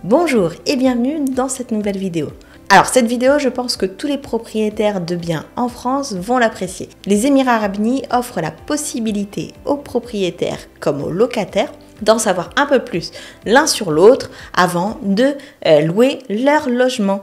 Bonjour et bienvenue dans cette nouvelle vidéo. Alors cette vidéo, je pense que tous les propriétaires de biens en France vont l'apprécier. Les Émirats Arabes Unis offrent la possibilité aux propriétaires comme aux locataires d'en savoir un peu plus l'un sur l'autre avant de louer leur logement.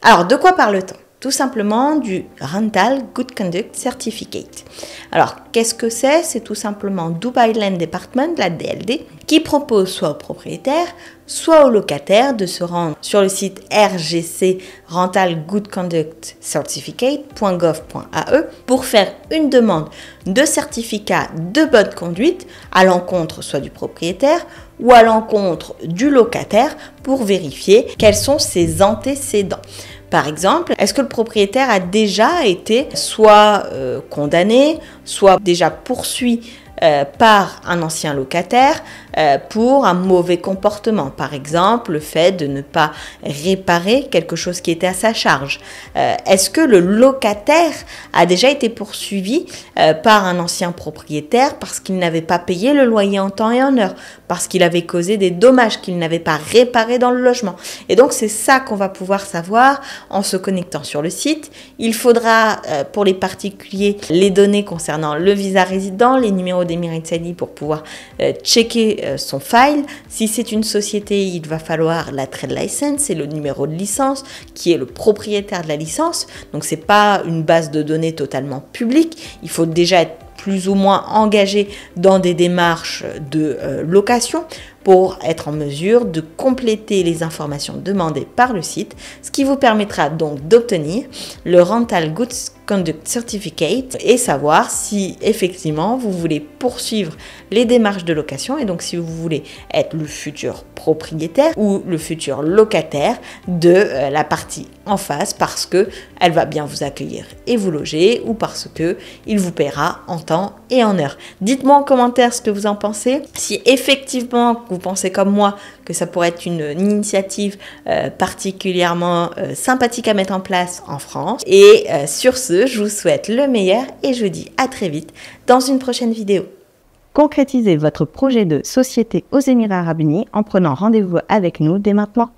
Alors, de quoi parle-t-on? Tout simplement du Rental Good Conduct Certificate. Alors, qu'est-ce que c'est? C'est tout simplement Dubai Land Department, la DLD, qui propose soit aux propriétaires, soit aux locataires de se rendre sur le site RGC Rental Good Conduct Certificate.gov.ae pour faire une demande de certificat de bonne conduite à l'encontre soit du propriétaire ou à l'encontre du locataire pour vérifier quels sont ses antécédents. Par exemple, est-ce que le propriétaire a déjà été soit condamné, soit déjà poursuivi par un ancien locataire pour un mauvais comportement. Par exemple, le fait de ne pas réparer quelque chose qui était à sa charge. Est-ce que le locataire a déjà été poursuivi par un ancien propriétaire parce qu'il n'avait pas payé le loyer en temps et en heure, parce qu'il avait causé des dommages qu'il n'avait pas réparés dans le logement. Et donc, c'est ça qu'on va pouvoir savoir en se connectant sur le site. Il faudra, pour les particuliers, les données concernant le visa résident, les numéros d'Emirates ID pour pouvoir checker son file. Si c'est une société, il va falloir la trade license et le numéro de licence qui est le propriétaire de la licence. Donc, c'est pas une base de données totalement publique. Il faut déjà être plus ou moins engagé dans des démarches de location pour être en mesure de compléter les informations demandées par le site, ce qui vous permettra donc d'obtenir le Rental Good Conduct Certificate et savoir si effectivement vous voulez poursuivre les démarches de location et donc si vous voulez être le futur propriétaire ou le futur locataire de la partie en face parce que elle va bien vous accueillir et vous loger ou parce que il vous paiera en temps et en heure. Dites-moi en commentaire ce que vous en pensez. Si effectivement vous pensez comme moi que ça pourrait être une initiative particulièrement sympathique à mettre en place en France. Et sur ce, je vous souhaite le meilleur et je vous dis à très vite dans une prochaine vidéo. Concrétisez votre projet de société aux Émirats Arabes Unis en prenant rendez-vous avec nous dès maintenant.